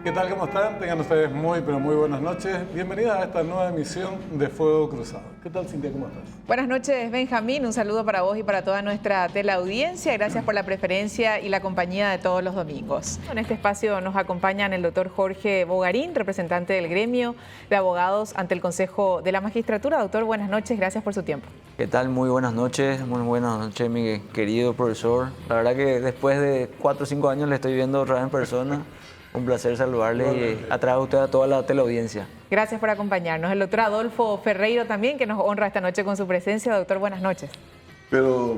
¿Qué tal? ¿Cómo están? Tengan ustedes muy, pero muy buenas noches. Bienvenidas a esta nueva emisión de Fuego Cruzado. ¿Qué tal, Cintia? ¿Cómo estás? Buenas noches, Benjamín. Un saludo para vos y para toda nuestra teleaudiencia. Gracias por la preferencia y la compañía de todos los domingos. En este espacio nos acompañan el doctor Jorge Bogarín, representante del gremio de abogados ante el Consejo de la Magistratura. Doctor, buenas noches. Gracias por su tiempo. ¿Qué tal? Muy buenas noches, mi querido profesor. La verdad que después de 4 o 5 años le estoy viendo otra vez en persona. Un placer saludarle y atraer a usted a toda la teleaudiencia. Gracias por acompañarnos. El doctor Adolfo Ferreiro también, que nos honra esta noche con su presencia. Doctor, buenas noches. Pero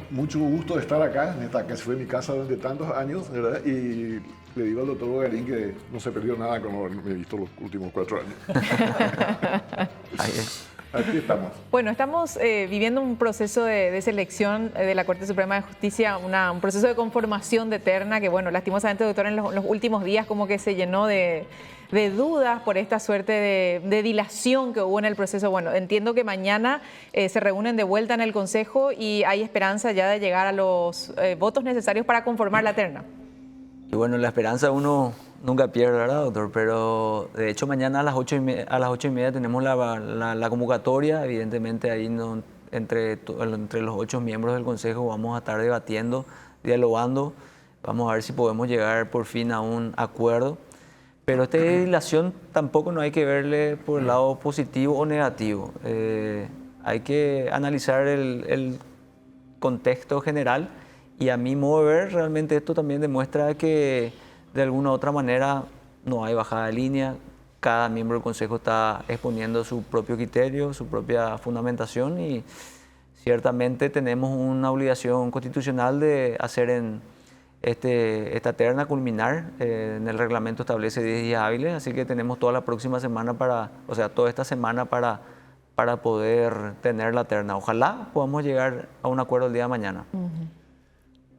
mucho gusto de estar acá, en esta que fue mi casa durante tantos años, ¿verdad? Y le digo al doctor Bogarín que no se perdió nada como me he visto los últimos 4 años. Ahí es. Aquí estamos. Bueno, estamos viviendo un proceso de selección de la Corte Suprema de Justicia, un proceso de conformación de terna que, bueno, lastimosamente, doctor, en los últimos días como que se llenó de dudas por esta suerte de dilación que hubo en el proceso. Bueno, entiendo que mañana se reúnen de vuelta en el Consejo y hay esperanza ya de llegar a los votos necesarios para conformar la terna. Y bueno, la esperanza uno nunca pierde, ¿verdad, doctor? Pero de hecho mañana a las 8:30 tenemos la convocatoria. Evidentemente ahí entre los 8 miembros del Consejo vamos a estar debatiendo, dialogando. Vamos a ver si podemos llegar por fin a un acuerdo. Pero esta dilación tampoco no hay que verle por el lado positivo o negativo. Hay que analizar el contexto general y a mi modo de ver realmente esto también demuestra que de alguna u otra manera no hay bajada de línea. Cada miembro del Consejo está exponiendo su propio criterio, su propia fundamentación y ciertamente tenemos una obligación constitucional de hacer esta terna culminar. En el reglamento establece 10 días hábiles, así que tenemos toda la próxima semana toda esta semana para poder tener la terna. Ojalá podamos llegar a un acuerdo el día de mañana.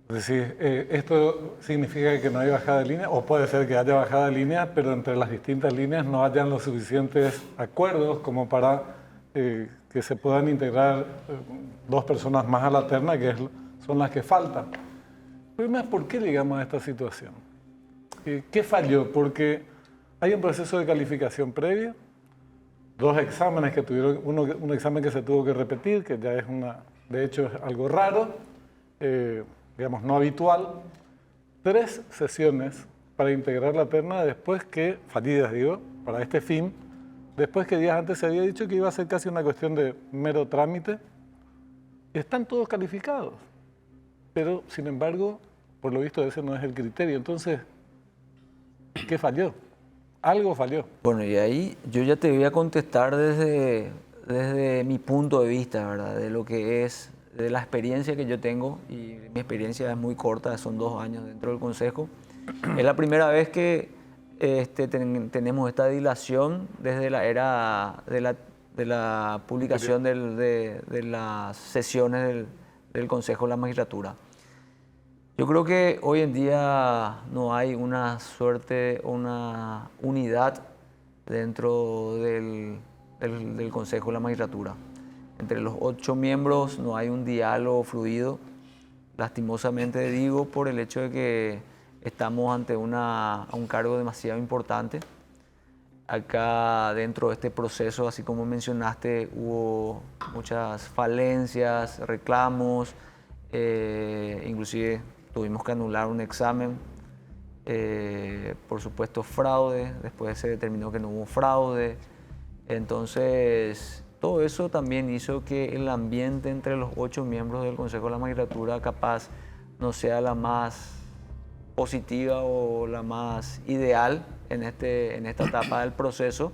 Es decir, esto significa que no hay bajada de línea, o puede ser que haya bajada de línea, pero entre las distintas líneas no hayan los suficientes acuerdos como para que se puedan integrar 2 personas más a la terna, que son las que faltan. Pero ¿por qué llegamos a esta situación? ¿Qué falló? Porque hay un proceso de calificación previo, 2 exámenes que tuvieron, un examen que se tuvo que repetir, que ya es de hecho es algo raro, digamos, no habitual, 3 sesiones para integrar la terna fallidas digo, para este fin, después que días antes se había dicho que iba a ser casi una cuestión de mero trámite. Están todos calificados, pero sin embargo, por lo visto ese no es el criterio. Entonces, ¿qué falló? Algo falló. Bueno, y ahí yo ya te voy a contestar desde mi punto de vista, ¿verdad? De lo que es, de la experiencia que yo tengo, y mi experiencia es muy corta, son 2 años dentro del Consejo. Es la primera vez que tenemos esta dilación desde la era de la publicación de las sesiones del Consejo de la Magistratura. Yo creo que hoy en día no hay una unidad dentro del Consejo de la Magistratura. Entre los 8 miembros no hay un diálogo fluido, lastimosamente digo, por el hecho de que estamos ante un cargo demasiado importante. Acá dentro de este proceso, así como mencionaste, hubo muchas falencias, reclamos, inclusive tuvimos que anular un examen, por supuesto fraude, después se determinó que no hubo fraude. Entonces, todo eso también hizo que el ambiente entre los 8 miembros del Consejo de la Magistratura capaz no sea la más positiva o la más ideal en esta etapa del proceso.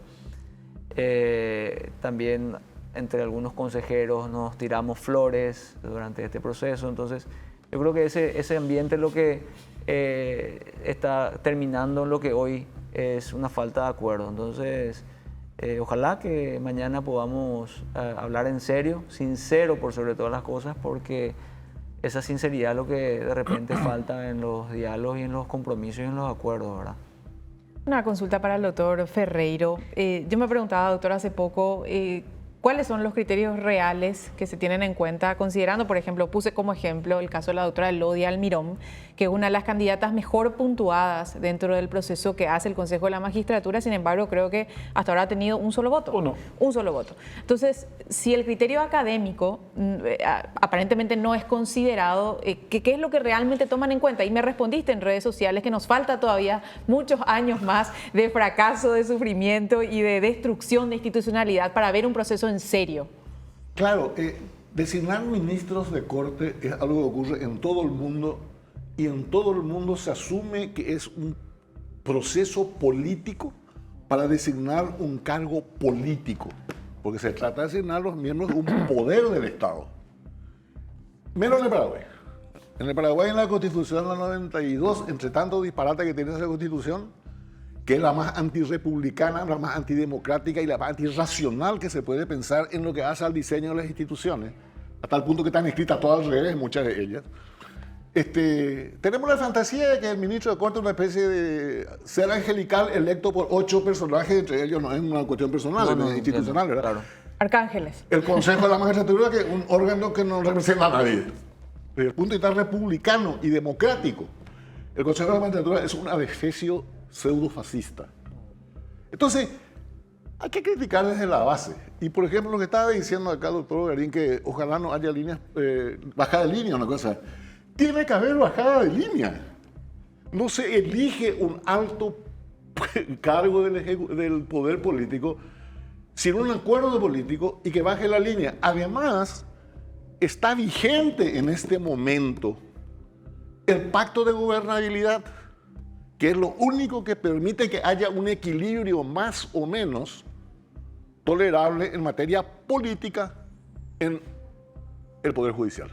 También entre algunos consejeros nos tiramos flores durante este proceso. Entonces, yo creo que ese ambiente es lo que está terminando en lo que hoy es una falta de acuerdo. Entonces, ojalá que mañana podamos hablar en serio, sincero por sobre todas las cosas, porque esa sinceridad es lo que de repente falta en los diálogos y en los compromisos y en los acuerdos, ¿verdad? Una consulta para el doctor Ferreiro. Yo me preguntaba, doctor, hace poco, ¿cuáles son los criterios reales que se tienen en cuenta? Considerando, por ejemplo, puse como ejemplo el caso de la doctora Elodia Almirón, que es una de las candidatas mejor puntuadas dentro del proceso que hace el Consejo de la Magistratura. Sin embargo, creo que hasta ahora ha tenido un solo voto. Un solo voto. Entonces, si el criterio académico aparentemente no es considerado, ¿qué es lo que realmente toman en cuenta? Y me respondiste en redes sociales que nos falta todavía muchos años más de fracaso, de sufrimiento y de destrucción de institucionalidad para ver un proceso en serio. Claro, designar ministros de corte es algo que ocurre en todo el mundo, y en todo el mundo se asume que es un proceso político para designar un cargo político, porque se trata de designar los miembros de un poder del Estado. Menos en el Paraguay. En el Paraguay, en la Constitución del 92, entre tanto disparate que tiene esa Constitución, que es la más antirrepublicana, la más antidemocrática y la más antirracional que se puede pensar en lo que hace al diseño de las instituciones, hasta el punto que están escritas todas al revés, muchas de ellas. Tenemos la fantasía de que el ministro de Corte es una especie de ser angelical electo por 8 personajes, entre ellos no es una cuestión personal, es institucional, ¿verdad? Claro. Arcángeles. El Consejo de la Magistratura, que es un órgano que no representa a nadie. Desde el punto de vista republicano y democrático, el Consejo de la Magistratura es un adefesio pseudo-fascista. Entonces, hay que criticar desde la base. Y, por ejemplo, lo que estaba diciendo acá el doctor Garín, que ojalá no haya líneas, bajada de línea, una cosa. Tiene que haber bajada de línea. No se elige un alto cargo del poder político sin un acuerdo político y que baje la línea. Además, está vigente en este momento el pacto de gobernabilidad, que es lo único que permite que haya un equilibrio más o menos tolerable en materia política en el Poder Judicial.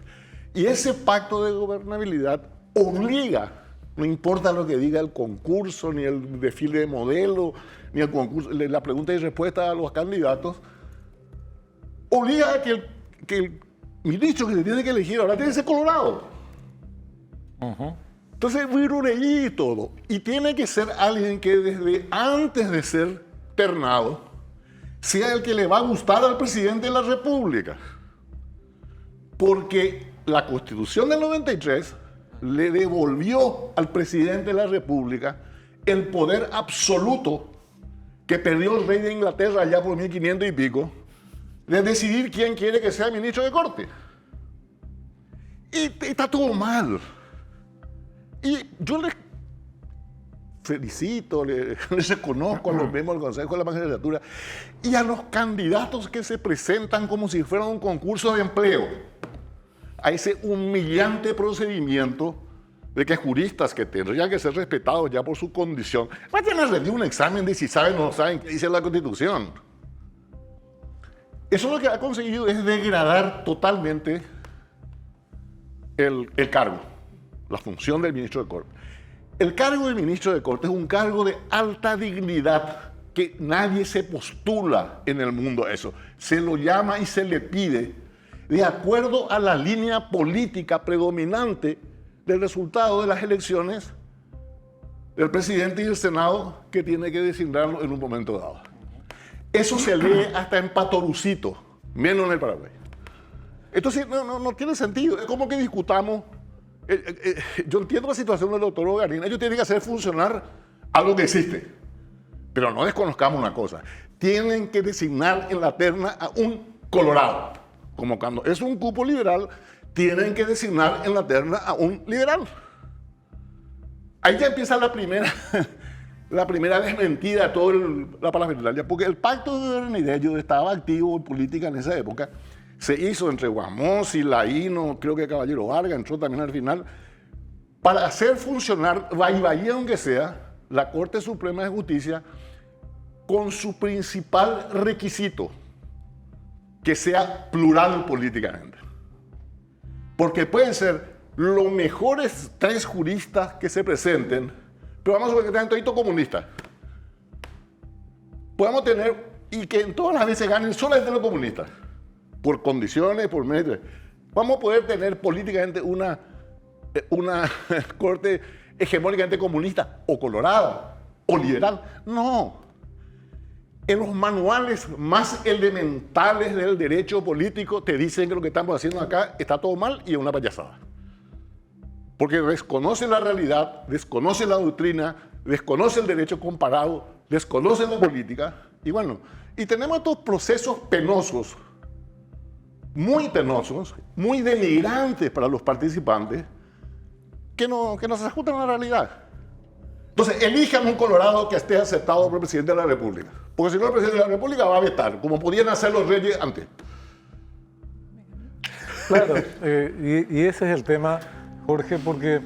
Y ese pacto de gobernabilidad obliga, no importa lo que diga el concurso, ni el desfile de modelo, ni el concurso, la pregunta y respuesta a los candidatos, obliga a que el ministro que se tiene que elegir ahora tiene que ser colorado. Entonces, virureí y todo. Y tiene que ser alguien que desde antes de ser ternado sea el que le va a gustar al presidente de la República. Porque la Constitución del 93 le devolvió al presidente de la República el poder absoluto que perdió el rey de Inglaterra allá por 1500 y pico, de decidir quién quiere que sea ministro de Corte. Y está todo mal. Y yo les felicito, les reconozco a los miembros del Consejo de la Magistratura y a los candidatos que se presentan como si fuera un concurso de empleo, a ese humillante procedimiento de que juristas que tendrían que ser respetados ya por su condición vayan a rendir un examen de si saben o no saben qué dice la Constitución. Eso lo que ha conseguido es degradar totalmente el cargo, la función del ministro de Corte. El cargo del ministro de Corte es un cargo de alta dignidad que nadie se postula en el mundo a eso. Se lo llama y se le pide de acuerdo a la línea política predominante del resultado de las elecciones del presidente y el Senado, que tiene que designarlo en un momento dado. Eso se lee hasta en Patorucito, menos en el Paraguay. Entonces no tiene sentido. Es como que discutamos. Yo entiendo la situación del doctor Garín. Ellos tienen que hacer funcionar algo que existe. Pero no desconozcamos una cosa. Tienen que designar en la terna a un colorado. Como cuando es un cupo liberal, tienen que designar en la terna a un liberal. Ahí ya empieza la primera desmentida de toda la parafernalia, porque el pacto de gobernabilidad, yo estaba activo en política en esa época, se hizo entre Guamós y Laíno, creo que Caballero Vargas entró también al final, para hacer funcionar, bahía aunque sea, la Corte Suprema de Justicia con su principal requisito, que sea plural políticamente. Porque pueden ser los mejores 3 juristas que se presenten, pero vamos a ver que tengan todito comunistas. Podemos tener, y que en todas las veces ganen solamente los comunistas, por condiciones, por medios. Vamos a poder tener políticamente una corte hegemónicamente comunista, o colorada, o liberal. No. en los manuales más elementales del derecho político te dicen que lo que estamos haciendo acá está todo mal y es una payasada. Porque desconocen la realidad, desconocen la doctrina, desconocen el derecho comparado, desconocen la política. Y bueno, y tenemos estos procesos penosos, muy denigrantes para los participantes, que no se ajustan a la realidad. Entonces, elijan un Colorado que esté aceptado por el presidente de la República. Porque si no, el presidente de la República va a vetar, como podían hacer los reyes antes. Claro, y ese es el tema, Jorge, porque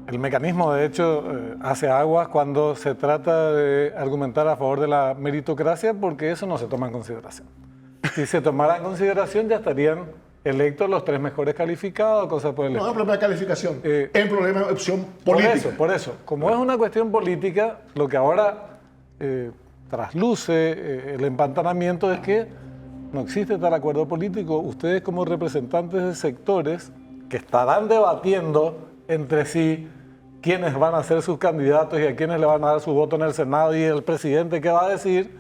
el mecanismo, de hecho, hace aguas cuando se trata de argumentar a favor de la meritocracia, porque eso no se toma en consideración. Si se tomara en consideración, ya estarían electos los 3 mejores calificados, cosas por el estilo. No es un problema de calificación, es un problema de opción política. Por eso. Como es una cuestión política, lo que ahora trasluce el empantanamiento es que no existe tal acuerdo político. Ustedes, como representantes de sectores que estarán debatiendo entre sí quiénes van a ser sus candidatos y a quiénes le van a dar su voto en el Senado y el presidente qué va a decir,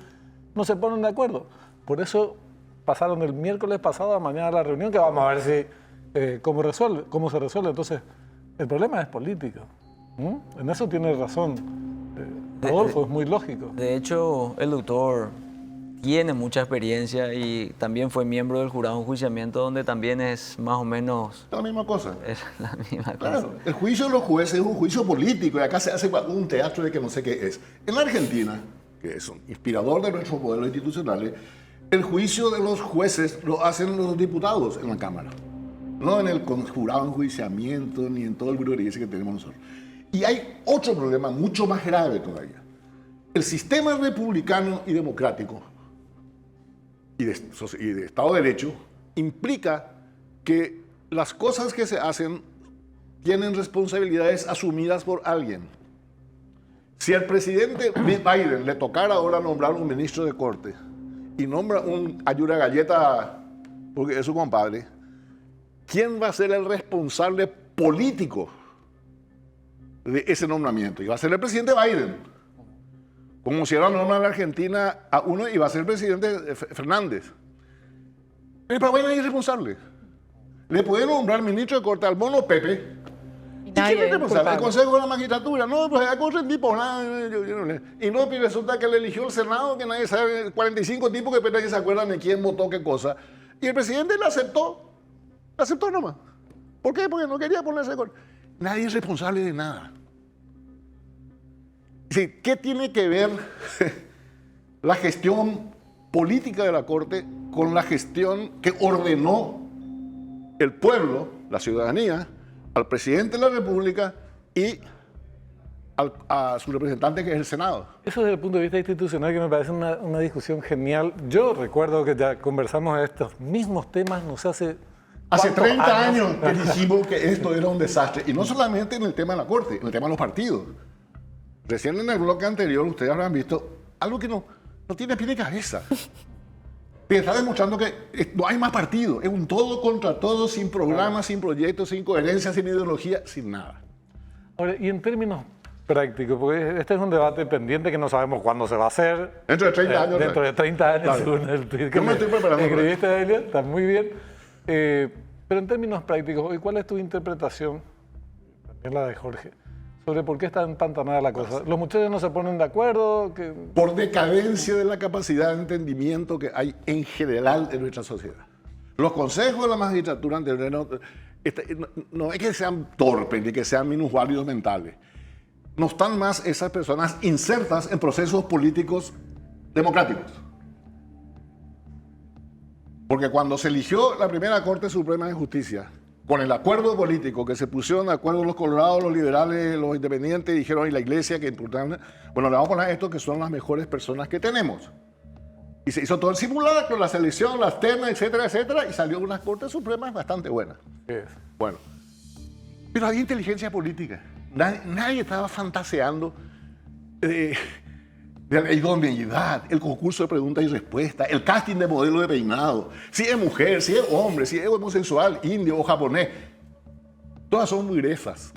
no se ponen de acuerdo. Por eso pasaron el miércoles pasado a mañana la reunión, que vamos a ver si cómo se resuelve. Entonces, el problema es político. En eso tiene razón Adolfo, es muy lógico. De hecho, el doctor tiene mucha experiencia y también fue miembro del jurado de enjuiciamiento, donde también es más o menos... La misma cosa. Es la misma Claro, cosa. el juicio de los jueces es un juicio político y acá se hace un teatro de que no sé qué es. En la Argentina, que es un inspirador de nuestros modelos institucionales, el juicio de los jueces lo hacen los diputados en la Cámara, no en el jurado de enjuiciamiento ni en todo el burocracia que tenemos nosotros. Y hay otro problema mucho más grave todavía. El sistema republicano y democrático y de Estado de Derecho implica que las cosas que se hacen tienen responsabilidades asumidas por alguien. Si al presidente Biden le tocara ahora nombrar un ministro de corte y nombra un ayuda galleta porque es su compadre, ¿quién va a ser el responsable político de ese nombramiento? Y va a ser el presidente Biden. Como si era normal en la Argentina a uno y va a ser el presidente Fernández. El Paraguay nadie es responsable. Le pueden nombrar ministro de corte al mono Pepe. ¿Y quién es responsable? El Consejo de la Magistratura. No, pues hay cosas tipo nada. Y no, y resulta que le eligió el Senado, que nadie sabe, 45 tipos que apenas se acuerdan de quién votó qué cosa. Y el presidente le aceptó. Le aceptó nomás. ¿Por qué? Porque no quería ponerse de acuerdo. Nadie es responsable de nada. Sí, ¿qué tiene que ver la gestión política de la Corte con la gestión que ordenó el pueblo, la ciudadanía, al presidente de la República y a su representante, que es el Senado? Eso desde el punto de vista institucional que me parece una discusión genial. Yo recuerdo que ya conversamos de estos mismos temas, no sé, hace 30 años que dijimos que esto era un desastre. Y no solamente en el tema de la Corte, en el tema de los partidos. Recién en el bloque anterior ustedes habrán visto algo que no tiene pie ni cabeza. Te está demostrando que no hay más partido. Es un todo contra todo, sin programa, sin proyectos, sin coherencia, sin ideología, sin nada. Ahora, y en términos prácticos, porque este es un debate pendiente que no sabemos cuándo se va a hacer. Dentro de 30 años. Dentro de 30 años, claro. según el tweet Yo me estoy preparando. Escribiste, Elia, está muy bien. Pero en términos prácticos, ¿y cuál es tu interpretación, también la de Jorge, sobre por qué está empantanada la cosa? ¿Los muchachos no se ponen de acuerdo? Por decadencia de la capacidad de entendimiento que hay en general en nuestra sociedad. Los consejos de la magistratura no es que sean torpes ni que sean minusválidos mentales. No están más esas personas insertas en procesos políticos democráticos. Porque cuando se eligió la primera Corte Suprema de Justicia, con el acuerdo político, que se pusieron de acuerdo los colorados, los liberales, los independientes, dijeron, y la iglesia, que importante, bueno, le vamos a poner a estos que son las mejores personas que tenemos. Y se hizo todo el simulacro, la selección, las ternas, etcétera, etcétera, y salió unas Cortes Supremas bastante buenas. Bueno, pero había inteligencia política. Nadie estaba fantaseando de la idoneidad, el concurso de preguntas y respuestas, el casting de modelo de peinado, si es mujer, si es hombre, si es homosexual, indio o japonés. Todas son muy gruesas.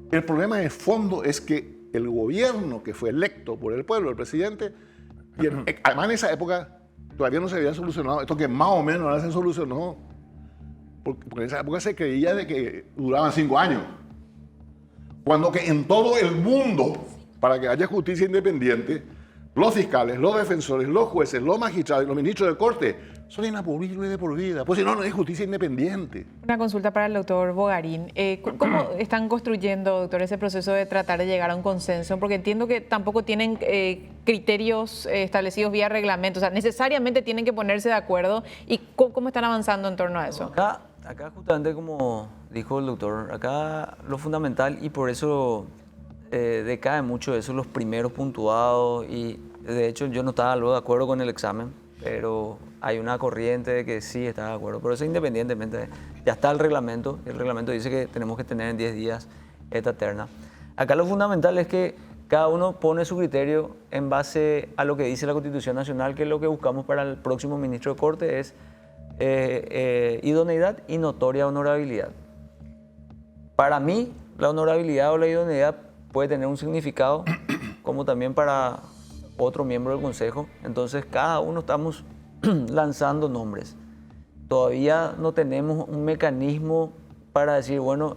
El problema de fondo es que el gobierno que fue electo por el pueblo, el presidente, Y además en esa época todavía no se había solucionado esto que más o menos ahora se solucionó. Porque en esa época se creía de que duraban 5 años. Cuando que en todo el mundo, para que haya justicia independiente, los fiscales, los defensores, los jueces, los magistrados y los ministros de corte son inamovibles de por vida. Pues si no, no hay justicia independiente. Una consulta para el doctor Bogarín. ¿Cómo están construyendo, doctor, ese proceso de tratar de llegar a un consenso? Porque entiendo que tampoco tienen criterios establecidos vía reglamento. O sea, necesariamente tienen que ponerse de acuerdo. ¿Y cómo están avanzando en torno a eso? Acá justamente como dijo el doctor, acá lo fundamental, y por eso decae mucho eso, los primeros puntuados, y de hecho yo no estaba luego de acuerdo con el examen, pero hay una corriente de que sí está de acuerdo, pero eso independientemente, ya está el reglamento dice que tenemos que tener en 10 días esta terna. Acá lo fundamental es que cada uno pone su criterio en base a lo que dice la Constitución Nacional, que lo que buscamos para el próximo ministro de Corte es idoneidad y notoria honorabilidad. Para mí, la honorabilidad o la idoneidad puede tener un significado, como también para otro miembro del Consejo. Entonces, cada uno estamos lanzando nombres. Todavía no tenemos un mecanismo para decir, bueno,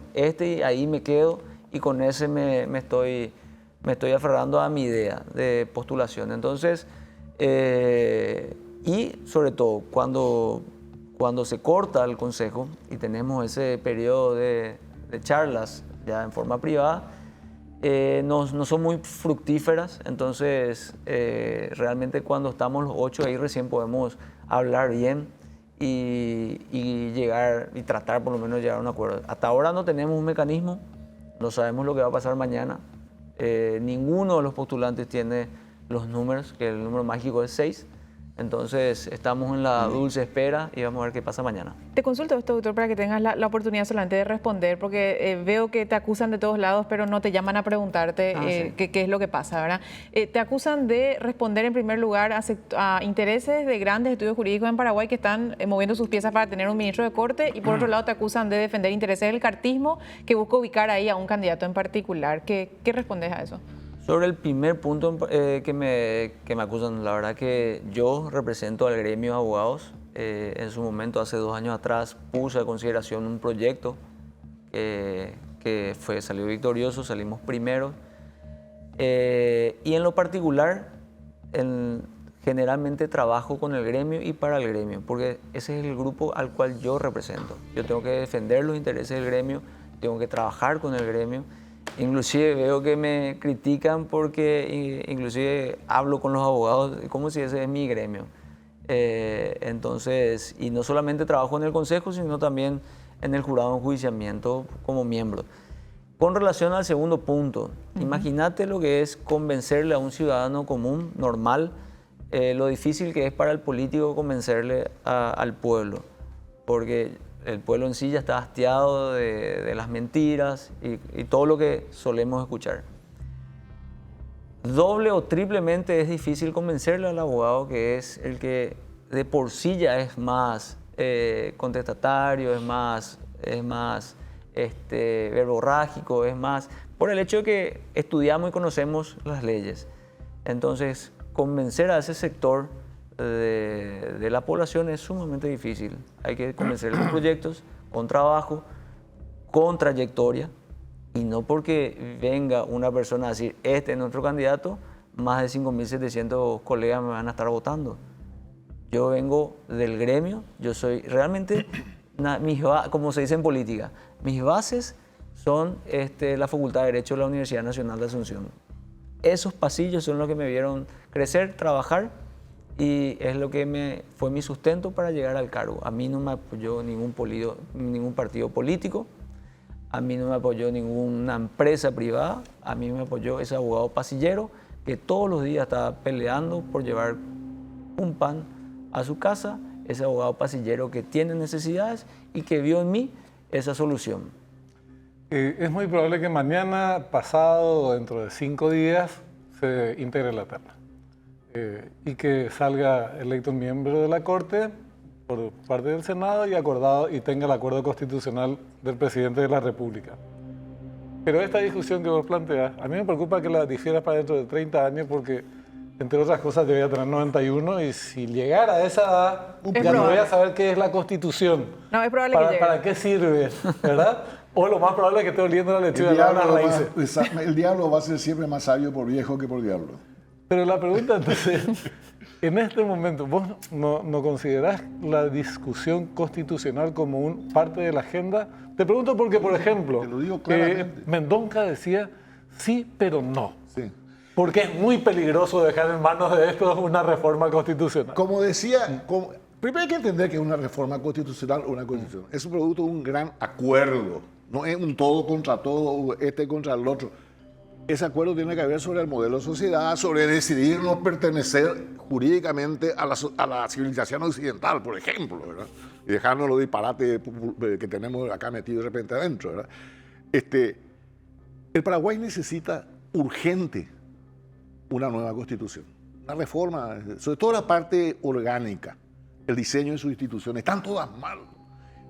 ahí me quedo y con ese me estoy aferrando a mi idea de postulación. Entonces, y sobre todo, cuando se corta el Consejo y tenemos ese periodo de charlas ya en forma privada, no son muy fructíferas, entonces realmente cuando estamos los 8 ahí recién podemos hablar bien y llegar y tratar por lo menos llegar a un acuerdo. Hasta ahora no tenemos un mecanismo, no sabemos lo que va a pasar mañana. Ninguno de los postulantes tiene los números, que el número mágico es 6. Entonces estamos en la dulce espera y vamos a ver qué pasa mañana. Te consulto esto, doctor, para que tengas la oportunidad solamente de responder, porque veo que te acusan de todos lados, pero no te llaman a preguntarte sí. qué es lo que pasa, ¿verdad? Te acusan de responder en primer lugar a intereses de grandes estudios jurídicos en Paraguay que están moviendo sus piezas para tener un ministro de corte, y por otro lado te acusan de defender intereses del cartismo que busca ubicar ahí a un candidato en particular. ¿Qué respondes a eso? Sobre el primer punto que me acusan, la verdad que yo represento al gremio de abogados. En su momento, hace 2 años atrás, puse a consideración un proyecto que salió victorioso, salimos primero. Y en lo particular, generalmente trabajo con el gremio y para el gremio, porque ese es el grupo al cual yo represento. Yo tengo que defender los intereses del gremio, tengo que trabajar con el gremio. Inclusive veo que me critican porque inclusive hablo con los abogados como si ese es mi gremio. Entonces, y no solamente trabajo en el consejo, sino también en el jurado de enjuiciamiento como miembro. Con relación al segundo punto, imagínate lo que es convencerle a un ciudadano común, normal, lo difícil que es para el político convencerle al pueblo, porque el pueblo en sí ya está hastiado de las mentiras y todo lo que solemos escuchar. Doble o triplemente es difícil convencerle al abogado, que es el que de por sí ya es más contestatario, es más verborrágico, es más por el hecho de que estudiamos y conocemos las leyes. Entonces, convencer a ese sector de la población es sumamente difícil. Hay que convencer con proyectos, con trabajo, con trayectoria, y no porque venga una persona a decir, este es nuestro candidato, más de 5.700 colegas me van a estar votando. Yo vengo del gremio, yo soy realmente, como se dice en política, mis bases son la Facultad de Derecho de la Universidad Nacional de Asunción. Esos pasillos son los que me vieron crecer, trabajar, y es lo que fue mi sustento para llegar al cargo. A mí no me apoyó ningún partido político, a mí no me apoyó ninguna empresa privada, a mí me apoyó ese abogado pasillero que todos los días estaba peleando por llevar un pan a su casa, ese abogado pasillero que tiene necesidades y que vio en mí esa solución. Es muy probable que mañana, pasado o dentro de 5 días, se integre la terna. Y que salga electo un miembro de la Corte por parte del Senado y acordado y tenga el acuerdo constitucional del presidente de la República. Pero esta discusión que vos planteas, a mí me preocupa que la difieras para dentro de 30 años porque entre otras cosas, yo voy a tener 91 y si llegara a esa edad, ya no voy a saber qué es la Constitución. No, es probable que llegue. ¿Para qué sirve? ¿Verdad? O lo más probable es que esté oliendo la lechuga de las raíces. El diablo va a ser siempre más sabio por viejo que por diablo. Pero la pregunta entonces, en este momento, ¿vos no considerás la discusión constitucional como parte de la agenda? Te pregunto porque, por ejemplo, Te lo digo claramente. Mendonca decía sí, pero no. Sí. Porque es muy peligroso dejar en manos de esto una reforma constitucional. Como decía, primero hay que entender que una reforma constitucional o una constitución es un producto de un gran acuerdo. No es un todo contra todo, este contra el otro. Ese acuerdo tiene que ver sobre el modelo de sociedad, sobre decidir no pertenecer jurídicamente a la civilización occidental, por ejemplo, ¿verdad? Y dejarnos los disparates que tenemos acá metidos de repente adentro, ¿verdad? El Paraguay necesita urgente una nueva constitución, una reforma, sobre todo la parte orgánica, el diseño de sus instituciones, están todas mal.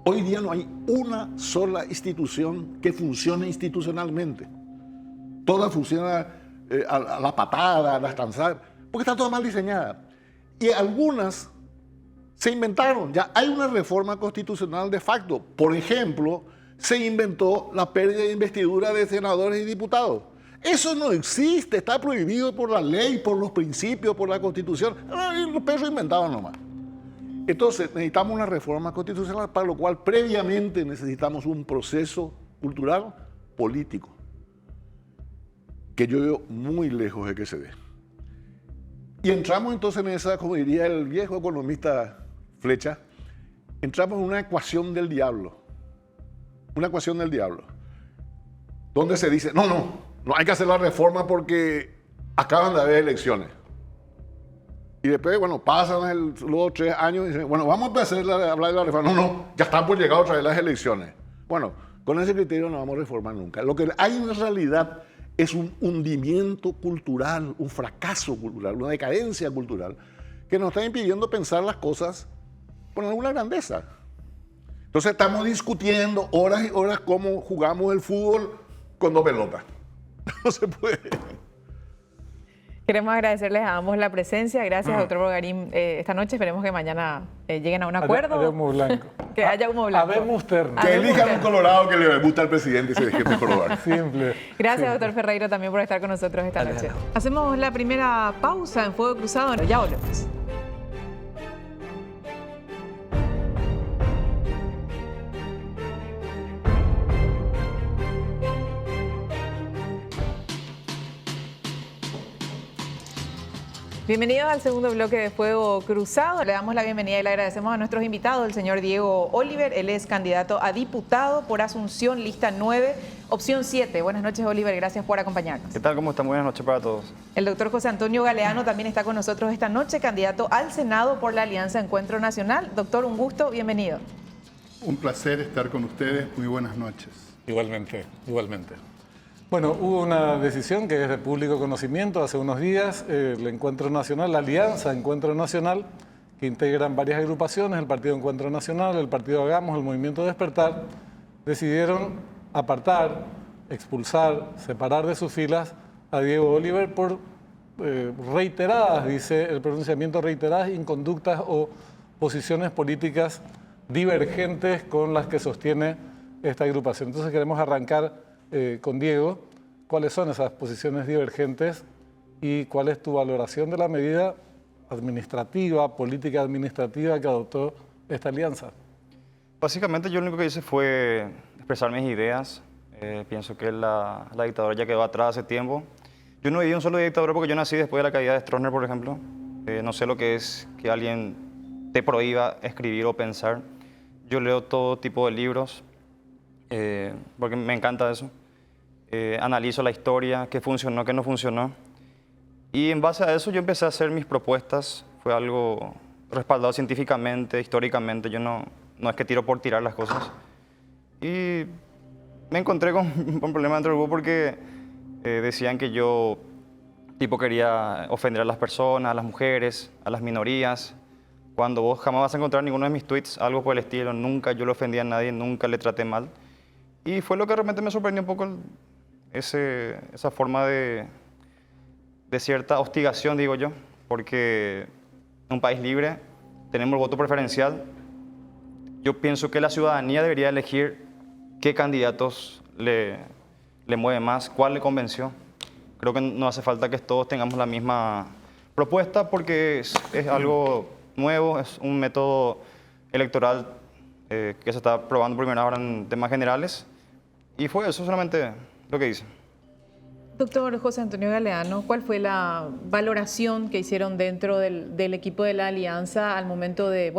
Hoy día no hay una sola institución que funcione institucionalmente. Todas funcionan a la patada, a las tranzadas, porque están todas mal diseñadas. Y algunas se inventaron. Ya hay una reforma constitucional de facto. Por ejemplo, se inventó la pérdida de investidura de senadores y diputados. Eso no existe, está prohibido por la ley, por los principios, por la Constitución. Los perros inventados nomás. Entonces, necesitamos una reforma constitucional, para lo cual previamente necesitamos un proceso cultural político, que yo veo muy lejos de que se dé. Y entramos entonces en esa, como diría el viejo economista Flecha, entramos en una ecuación del diablo. Una ecuación del diablo. Donde se dice, no hay que hacer la reforma porque acaban de haber elecciones. Y después, bueno, pasan luego 3 años y dicen, bueno, vamos a empezar a hablar de la reforma. No, ya están por llegar otra vez las elecciones. Bueno, con ese criterio no vamos a reformar nunca. Lo que hay en realidad es un hundimiento cultural, un fracaso cultural, una decadencia cultural, que nos está impidiendo pensar las cosas con alguna grandeza. Entonces estamos discutiendo horas y horas cómo jugamos el fútbol con 2 pelotas. No se puede. Queremos agradecerles a ambos la presencia. Gracias, doctor Bogarín, esta noche. Esperemos que mañana lleguen a un acuerdo. Haya humo blanco. Que haya humo blanco. Habemos terno. Que elijan un colorado que le gusta al presidente y se deje probar. Simple. Gracias, doctor Ferreiro, también por estar con nosotros esta noche. Hacemos la primera pausa en Fuego Cruzado. Ya volvemos. Bienvenidos al segundo bloque de Fuego Cruzado. Le damos la bienvenida y le agradecemos a nuestros invitados, el señor Diego Oliver. Él es candidato a diputado por Asunción, lista 9, opción 7. Buenas noches, Oliver. Gracias por acompañarnos. ¿Qué tal? ¿Cómo están? Buenas noches para todos. El doctor José Antonio Galeano también está con nosotros esta noche, candidato al Senado por la Alianza Encuentro Nacional. Doctor, un gusto. Bienvenido. Un placer estar con ustedes. Muy buenas noches. Igualmente, igualmente. Bueno, hubo una decisión que es de público conocimiento hace unos días, el Encuentro Nacional, la Alianza Encuentro Nacional, que integran varias agrupaciones, el Partido Encuentro Nacional, el Partido Hagamos, el Movimiento Despertar, decidieron apartar, expulsar, separar de sus filas a Diego Oliver por reiteradas, dice el pronunciamiento, reiteradas inconductas o posiciones políticas divergentes con las que sostiene esta agrupación. Entonces queremos arrancar con Diego, ¿cuáles son esas posiciones divergentes y cuál es tu valoración de la medida administrativa, política administrativa que adoptó esta alianza? Básicamente yo lo único que hice fue expresar mis ideas. Pienso que la dictadura ya quedó atrás hace tiempo. Yo no viví un solo dictadura porque yo nací después de la caída de Stroessner, por ejemplo. No sé lo que es que alguien te prohíba escribir o pensar. Yo leo todo tipo de libros porque me encanta eso. Analizo la historia, qué funcionó, qué no funcionó. Y en base a eso yo empecé a hacer mis propuestas. Fue algo respaldado científicamente, históricamente. Yo no es que tiro por tirar las cosas. Y me encontré con un problema dentro del grupo porque decían que yo quería ofender a las personas, a las mujeres, a las minorías. Cuando vos jamás vas a encontrar ninguno de mis tweets, algo por el estilo. Nunca yo le ofendí a nadie, nunca le traté mal. Y fue lo que realmente me sorprendió un poco esa forma de de cierta hostigación, digo yo, porque en un país libre tenemos el voto preferencial. Yo pienso que la ciudadanía debería elegir qué candidatos le mueve más, cuál le convenció. Creo que no hace falta que todos tengamos la misma propuesta porque es algo nuevo, es un método electoral que se está probando por primera vez en temas generales. Y fue eso solamente lo que hice. Doctor José Antonio Galeano, ¿cuál fue la valoración que hicieron dentro del equipo de la Alianza al momento de,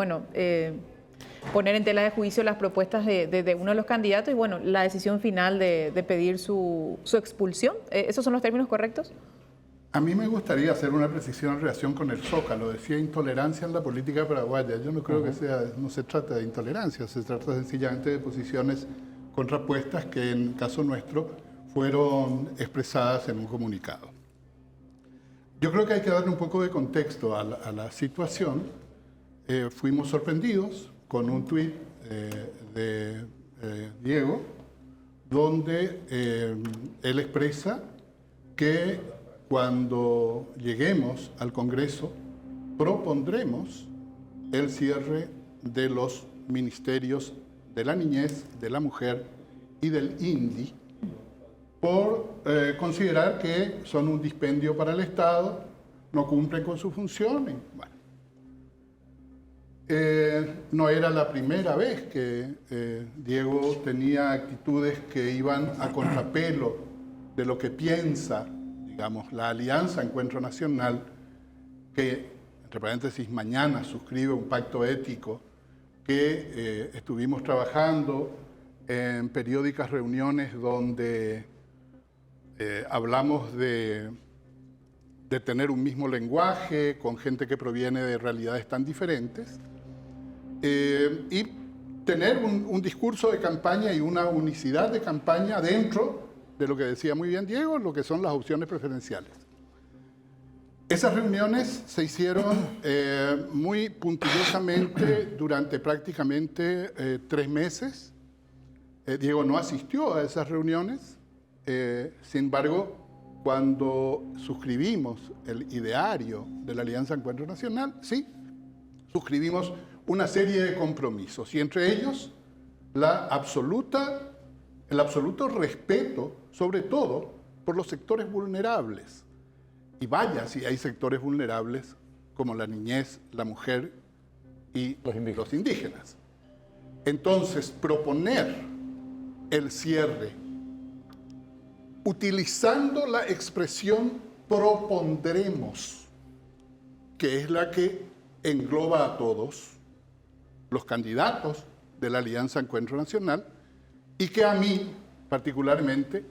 poner en tela de juicio las propuestas de uno de los candidatos y, la decisión final de pedir su expulsión? ¿Esos son los términos correctos? A mí me gustaría hacer una precisión en relación con el Zócalo. Decía intolerancia en la política paraguaya. Yo no creo que no se trata de intolerancia, se trata sencillamente de posiciones contrapuestas que en el caso nuestro fueron expresadas en un comunicado. Yo creo que hay que darle un poco de contexto a la situación. Fuimos sorprendidos con un tuit de Diego, donde él expresa que cuando lleguemos al Congreso propondremos el cierre de los ministerios de la niñez, de la mujer y del INDI, por considerar que son un dispendio para el Estado, no cumplen con sus funciones. Bueno, no era la primera vez que Diego tenía actitudes que iban a contrapelo de lo que piensa, digamos, la Alianza Encuentro Nacional, que, entre paréntesis, mañana suscribe un pacto ético que estuvimos trabajando en periódicas reuniones donde hablamos de tener un mismo lenguaje con gente que proviene de realidades tan diferentes y tener un discurso de campaña y una unicidad de campaña dentro de lo que decía muy bien Diego, lo que son las opciones preferenciales. Esas reuniones se hicieron muy puntillosamente durante prácticamente 3 meses. Diego no asistió a esas reuniones. Sin embargo, cuando suscribimos el ideario de la Alianza Encuentro Nacional, sí, suscribimos una serie de compromisos y entre ellos el absoluto respeto, sobre todo por los sectores vulnerables. Y vaya si hay sectores vulnerables como la niñez, la mujer y los indígenas. Entonces, proponer el cierre utilizando la expresión propondremos, que es la que engloba a todos los candidatos de la Alianza Encuentro Nacional y que a mí, particularmente,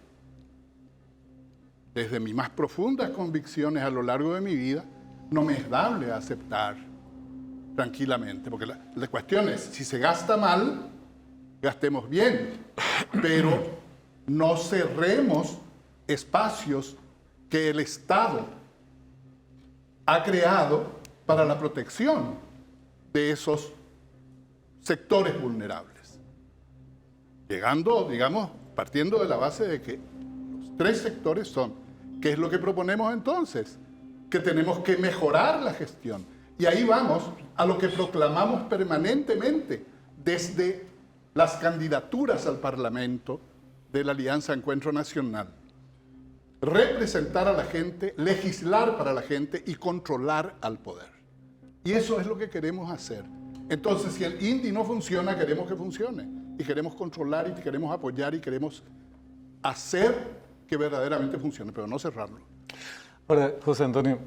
desde mis más profundas convicciones a lo largo de mi vida, no me es dable aceptar tranquilamente, porque la cuestión es, si se gasta mal, gastemos bien, pero no cerremos espacios que el Estado ha creado para la protección de esos sectores vulnerables. Llegando, digamos, partiendo de la base de que los 3 sectores son, ¿qué es lo que proponemos entonces? Que tenemos que mejorar la gestión. Y ahí vamos a lo que proclamamos permanentemente desde las candidaturas al Parlamento de la Alianza Encuentro Nacional. Representar a la gente, legislar para la gente y controlar al poder. Y eso es lo que queremos hacer. Entonces, si el INDI no funciona, queremos que funcione. Y queremos controlar y queremos apoyar y queremos hacer que verdaderamente funcione, pero no cerrarlo. Ahora, José Antonio,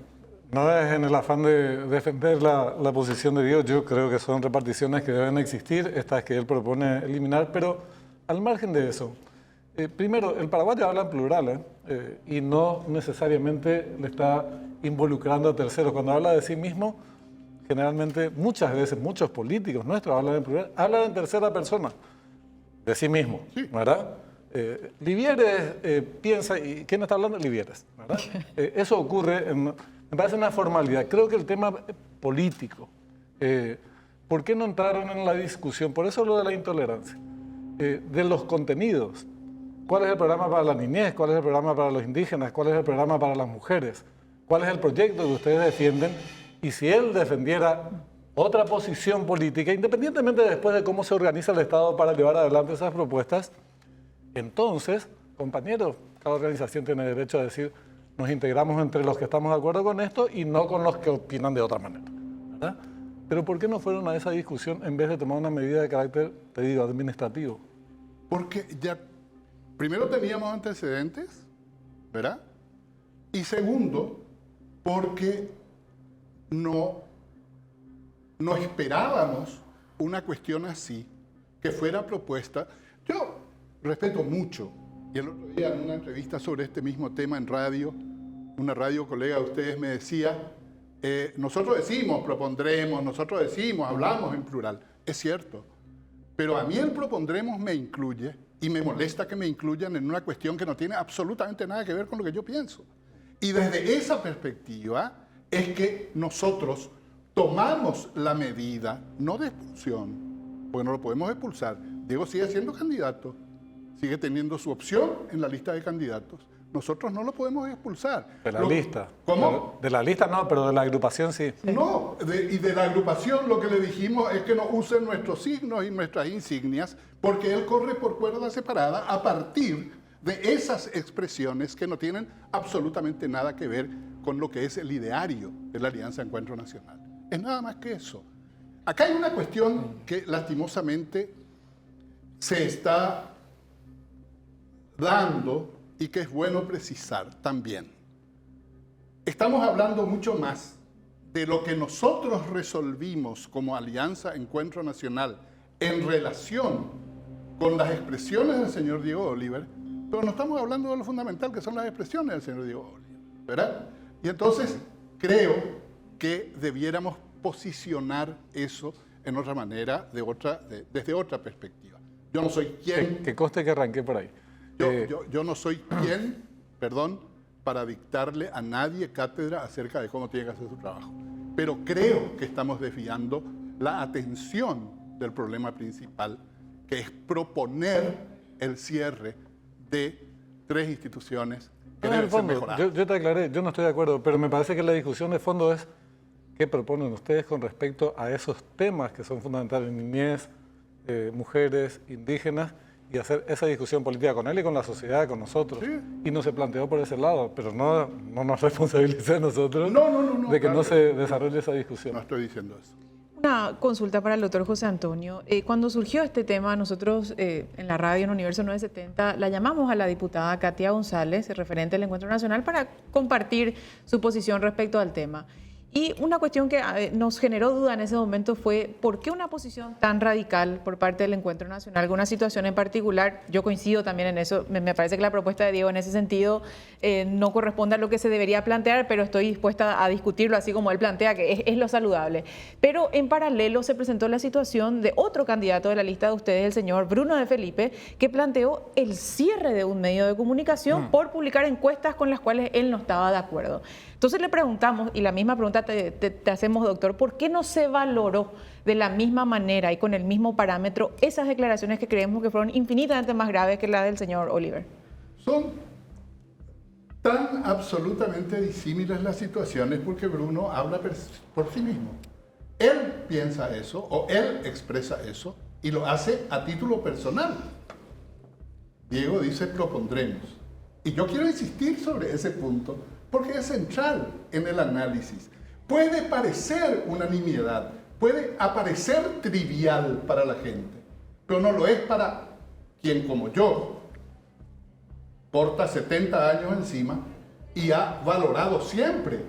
no es en el afán de defender la posición de Dios, yo creo que son reparticiones que deben existir, estas que él propone eliminar, pero al margen de eso, primero, el paraguayo habla en plural y no necesariamente le está involucrando a terceros. Cuando habla de sí mismo, generalmente, muchas veces, muchos políticos nuestros hablan en plural, hablan en tercera persona, de sí mismo, ¿verdad? Livieres piensa, ¿y quién está hablando? Livieres, ¿verdad? Eso ocurre, me parece una formalidad. Creo que el tema político, ¿por qué no entraron en la discusión? Por eso lo de la intolerancia, de los contenidos. ¿Cuál es el programa para la niñez? ¿Cuál es el programa para los indígenas? ¿Cuál es el programa para las mujeres? cuál es el proyecto que ustedes defienden, y si él defendiera otra posición política, independientemente después de cómo se organiza el Estado para llevar adelante esas propuestas, entonces, compañeros, cada organización tiene derecho a decir, nos integramos entre los que estamos de acuerdo con esto y no con los que opinan de otra manera, ¿verdad? Pero ¿por qué no fueron a esa discusión en vez de tomar una medida de carácter, te digo, administrativo? Porque ya, primero teníamos antecedentes, ¿verdad? Y segundo, porque no esperábamos una cuestión así, que fuera propuesta. Yo respeto mucho, y el otro día en una entrevista sobre este mismo tema en radio, una radio colega de ustedes me decía, nosotros decimos, propondremos, nosotros decimos, hablamos en plural. Es cierto, pero a mí el propondremos me incluye y me molesta que me incluyan en una cuestión que no tiene absolutamente nada que ver con lo que yo pienso. Y desde esa perspectiva es que nosotros tomamos la medida, no de expulsión, porque no lo podemos expulsar. Diego sigue siendo candidato, sigue teniendo su opción en la lista de candidatos. Nosotros no lo podemos expulsar. De la lista. ¿Cómo? De la lista no, pero de la agrupación sí. No, y de la agrupación lo que le dijimos es que no usen nuestros signos y nuestras insignias, porque él corre por cuerda separada a partir de esas expresiones que no tienen absolutamente nada que ver con lo que es el ideario de la Alianza Encuentro Nacional. Es nada más que eso. Acá hay una cuestión que lastimosamente se está dando y que es bueno precisar también. Estamos hablando mucho más de lo que nosotros resolvimos como Alianza Encuentro Nacional en relación con las expresiones del señor Diego Oliver, pero no estamos hablando de lo fundamental que son las expresiones del señor Diego Oliver, ¿verdad? Y entonces creo que debiéramos posicionar eso en otra manera, desde otra perspectiva. Yo no soy quien... Que conste que arranqué por ahí. Yo no soy quien, perdón, para dictarle a nadie cátedra acerca de cómo tiene que hacer su trabajo. Pero creo que estamos desviando la atención del problema principal, que es proponer el cierre de 3 instituciones que deben ser mejoradas. Yo te aclaré, yo no estoy de acuerdo, pero me parece que la discusión de fondo es qué proponen ustedes con respecto a esos temas que son fundamentales, niñez, mujeres, indígenas, y hacer esa discusión política con él y con la sociedad, con nosotros. Sí. Y no se planteó por ese lado, pero no nos responsabilice a nosotros de que no se desarrolle esa discusión. No estoy diciendo eso. Una consulta para el doctor José Antonio. Cuando surgió este tema, nosotros en la radio en Universo 970 la llamamos a la diputada Katia González, referente del Encuentro Nacional, para compartir su posición respecto al tema. Y una cuestión que nos generó duda en ese momento fue ¿por qué una posición tan radical por parte del Encuentro Nacional con una situación en particular? Yo coincido también en eso, me parece que la propuesta de Diego en ese sentido no corresponde a lo que se debería plantear, pero estoy dispuesta a discutirlo así como él plantea, que es lo saludable. Pero en paralelo se presentó la situación de otro candidato de la lista de ustedes, el señor Bruno de Felipe, que planteó el cierre de un medio de comunicación por publicar encuestas con las cuales él no estaba de acuerdo. Entonces le preguntamos, y la misma pregunta te hacemos, doctor, ¿por qué no se valoró de la misma manera y con el mismo parámetro esas declaraciones que creemos que fueron infinitamente más graves que las del señor Oliver? Son tan absolutamente disímiles las situaciones porque Bruno habla por sí mismo. Él piensa eso o él expresa eso y lo hace a título personal. Diego dice propondremos. Y yo quiero insistir sobre ese punto porque es central en el análisis. Puede parecer una nimiedad, puede aparecer trivial para la gente, pero no lo es para quien como yo porta 70 años encima y ha valorado siempre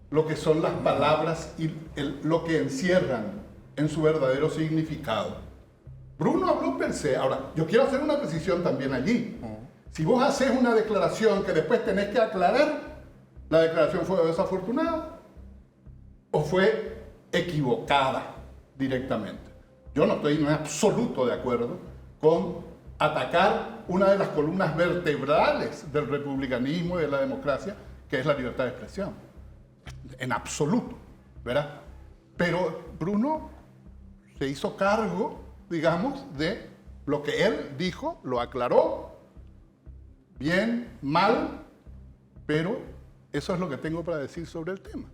lo que son las palabras y lo que encierran en su verdadero significado. Bruno habló per se. Ahora, yo quiero hacer una precisión también allí. Si vos haces una declaración que después tenés que aclarar, ¿la declaración fue desafortunada o fue equivocada directamente? Yo no estoy en absoluto de acuerdo con atacar una de las columnas vertebrales del republicanismo y de la democracia, que es la libertad de expresión. En absoluto, ¿verdad? Pero Bruno se hizo cargo, digamos, de lo que él dijo, lo aclaró, bien, mal, pero Eso es lo que tengo para decir sobre el tema.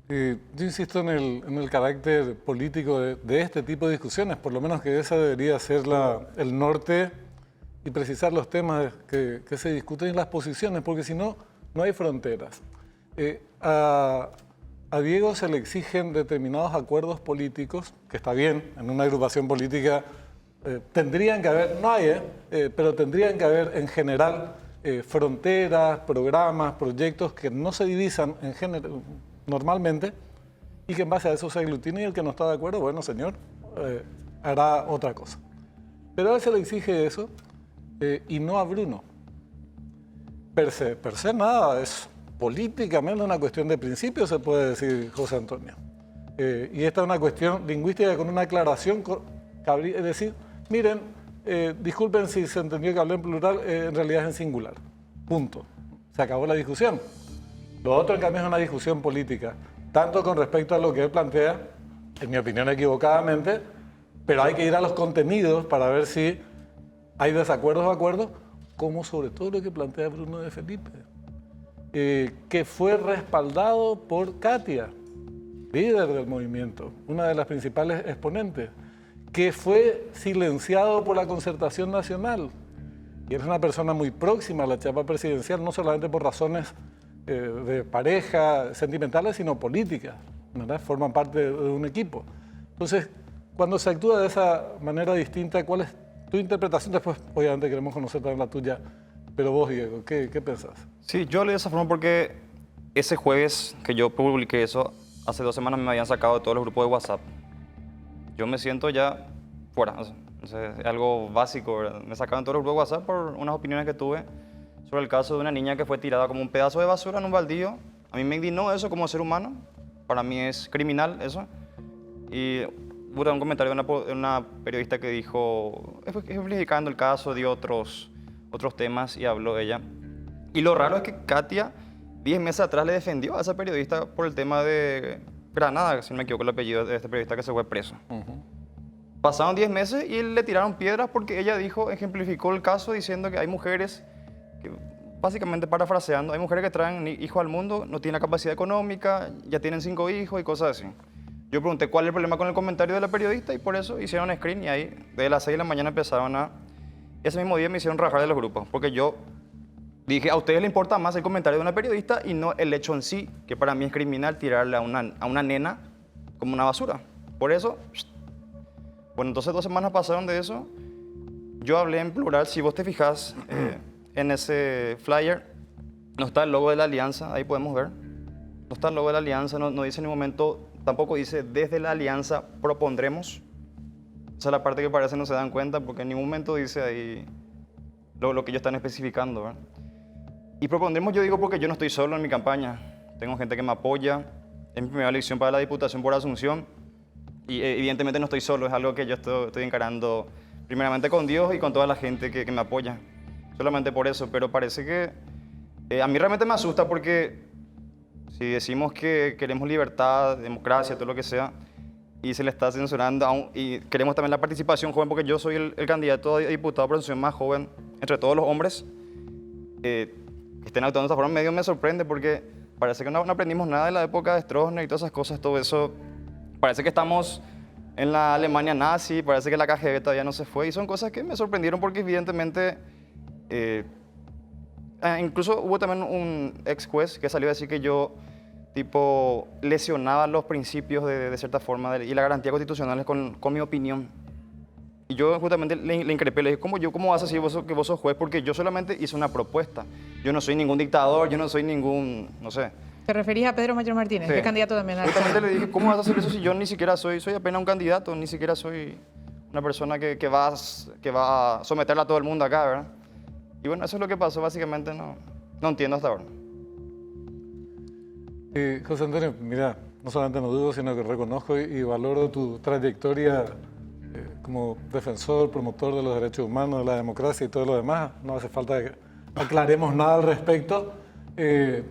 Yo insisto en el carácter político de este tipo de discusiones, por lo menos que esa debería ser el norte y precisar los temas que se discuten y las posiciones, porque si no, no hay fronteras. A Diego se le exigen determinados acuerdos políticos, que está bien, en una agrupación política tendrían que haber, no hay, pero tendrían que haber en general fronteras, programas, proyectos que no se divisan en general, normalmente, y que en base a eso se aglutine, y el que no está de acuerdo, bueno, señor, hará otra cosa. Pero a él se le exige eso y no a Bruno. Per se nada, es políticamente una cuestión de principio, se puede decir, José Antonio. Y esta es una cuestión lingüística con una aclaración, es decir, miren, disculpen si se entendió que hablé en plural, en realidad es en singular. Punto. Se acabó la discusión. Lo otro, en cambio, es una discusión política, tanto con respecto a lo que él plantea, en mi opinión equivocadamente, pero hay que ir a los contenidos para ver si hay desacuerdos o acuerdos, como sobre todo lo que plantea Bruno de Felipe, que fue respaldado por Katia, líder del movimiento, una de las principales exponentes, que fue silenciado por la Concertación Nacional. Y es una persona muy próxima a la chapa presidencial, no solamente por razones de pareja, sentimentales, sino políticas, ¿verdad? Forman parte de un equipo. Entonces, cuando se actúa de esa manera distinta, ¿cuál es tu interpretación? Después, obviamente, queremos conocer también la tuya, pero vos, Diego, ¿qué pensás? Sí, yo leí de esa forma porque ese jueves que yo publiqué eso, hace 2 semanas me habían sacado de todos los grupos de WhatsApp. Yo me siento ya fuera, o sea, es algo básico, ¿verdad? Me sacaron todos los grupos de WhatsApp por unas opiniones que tuve sobre el caso de una niña que fue tirada como un pedazo de basura en un baldío. A mí me indignó eso como ser humano, para mí es criminal eso. Y hubo un comentario de una periodista que dijo, ejemplificando el caso, dio otros temas y habló ella. Y lo raro es que Katia, 10 meses atrás, le defendió a esa periodista por el tema de Granada, si no me equivoco el apellido de este periodista que se fue preso. Pasaron 10 meses y le tiraron piedras porque ella dijo, ejemplificó el caso diciendo que hay mujeres, que, básicamente parafraseando, hay mujeres que traen hijos al mundo, no tienen la capacidad económica, ya tienen 5 hijos y cosas así. Yo pregunté cuál es el problema con el comentario de la periodista y por eso hicieron screen y ahí, desde las 6 de la mañana empezaron a... Ese mismo día me hicieron rajar de los grupos, porque yo dije, a ustedes les importa más el comentario de una periodista y no el hecho en sí, que para mí es criminal tirarle a una nena como una basura. Por eso, bueno, entonces 2 semanas pasaron de eso. Yo hablé en plural, si vos te fijas en ese flyer, no está el logo de la alianza, ahí podemos ver. No está el logo de la alianza, no dice en ningún momento, tampoco dice desde la alianza propondremos. Esa es la parte que parece no se dan cuenta porque en ningún momento dice ahí lo que ellos están especificando, ¿verdad? Y propondremos, yo digo, porque yo no estoy solo en mi campaña. Tengo gente que me apoya. Es mi primera elección para la Diputación por Asunción. Y evidentemente no estoy solo, es algo que yo estoy encarando primeramente con Dios y con toda la gente que me apoya. Solamente por eso, pero parece que a mí realmente me asusta porque si decimos que queremos libertad, democracia, todo lo que sea, y se le está censurando, y queremos también la participación joven, porque yo soy el candidato a diputado por Asunción más joven entre todos los hombres, que estén actuando de esta forma medio me sorprende porque parece que no aprendimos nada de la época de Stroessner y todas esas cosas, todo eso. Parece que estamos en la Alemania nazi, parece que la KGB todavía no se fue y son cosas que me sorprendieron porque evidentemente, incluso hubo también un ex juez que salió a decir que yo tipo lesionaba los principios de cierta forma y la garantía constitucional con mi opinión. Y yo justamente le increpé, le dije, ¿cómo vas a decir que vos sos juez? Porque yo solamente hice una propuesta. Yo no soy ningún dictador, yo no soy ningún, no sé. ¿Te referís a Pedro Mayor Martínez, sí, que es candidato también a la justamente le dije, ¿cómo vas a hacer eso si yo ni siquiera soy apenas un candidato, ni siquiera soy una persona que va a someterla a todo el mundo acá, ¿verdad? Y bueno, eso es lo que pasó, básicamente no entiendo hasta ahora. José Antonio, mira, no solamente no dudo, sino que reconozco y valoro tu trayectoria como defensor, promotor de los derechos humanos, de la democracia y todo lo demás. No hace falta que aclaremos nada al respecto,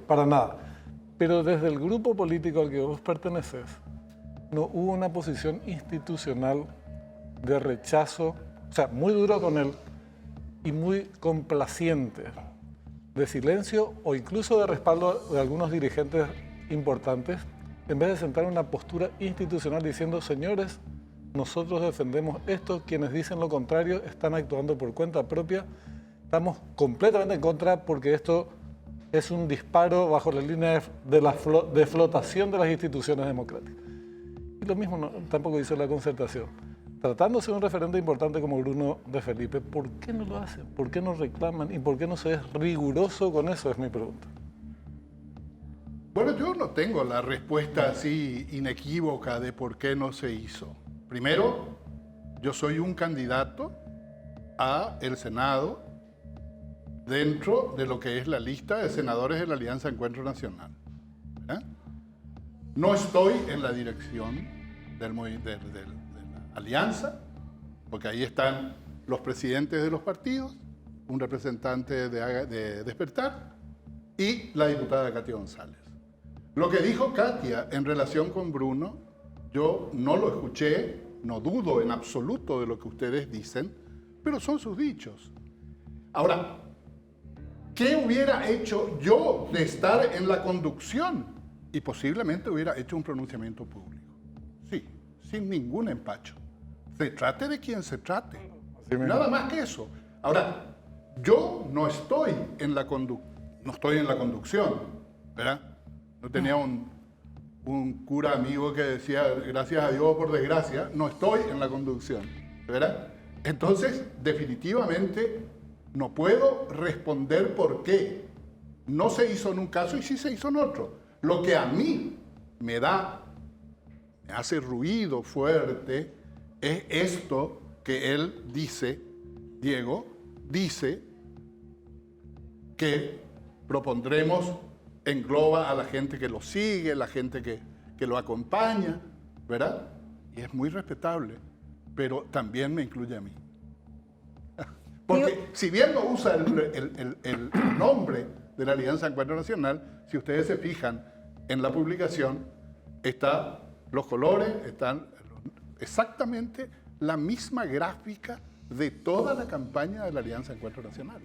para nada. Pero desde el grupo político al que vos perteneces, no hubo una posición institucional de rechazo, o sea, muy duro con él y muy complaciente de silencio o incluso de respaldo de algunos dirigentes importantes, en vez de sentar una postura institucional diciendo, señores, nosotros defendemos esto, quienes dicen lo contrario están actuando por cuenta propia, estamos completamente en contra porque esto es un disparo bajo la línea de flotación de las instituciones democráticas. Y lo mismo tampoco hizo la Concertación. Tratándose de un referente importante como Bruno de Felipe, ¿por qué no lo hacen? ¿Por qué no reclaman? ¿Y por qué no se es riguroso con eso? Es mi pregunta. Bueno, yo no tengo la respuesta así inequívoca de por qué no se hizo. Primero, yo soy un candidato a el Senado dentro de lo que es la lista de senadores de la Alianza Encuentro Nacional. No estoy en la dirección de la alianza, porque ahí están los presidentes de los partidos, un representante de Despertar y la diputada Katia González. Lo que dijo Katia en relación con Bruno, yo no lo escuché, no dudo en absoluto de lo que ustedes dicen, pero son sus dichos. Ahora, ¿qué hubiera hecho yo de estar en la conducción? Y posiblemente hubiera hecho un pronunciamiento público. Sí, sin ningún empacho. Se trate de quien se trate. Nada más que eso. Ahora, yo no estoy en la conducción, ¿verdad? No tenía un cura amigo que decía, gracias a Dios por desgracia, no estoy en la conducción, ¿verdad? Entonces, definitivamente, no puedo responder por qué no se hizo en un caso y sí se hizo en otro. Lo que a mí me hace ruido fuerte, es esto que él dice, Diego, dice que propondremos, engloba a la gente que lo sigue, la gente que lo acompaña, ¿verdad? Y es muy respetable, pero también me incluye a mí. Porque si bien no usa el nombre de la Alianza Encuentro Nacional, si ustedes se fijan en la publicación, están los colores, están exactamente la misma gráfica de toda la campaña de la Alianza Encuentro Nacional.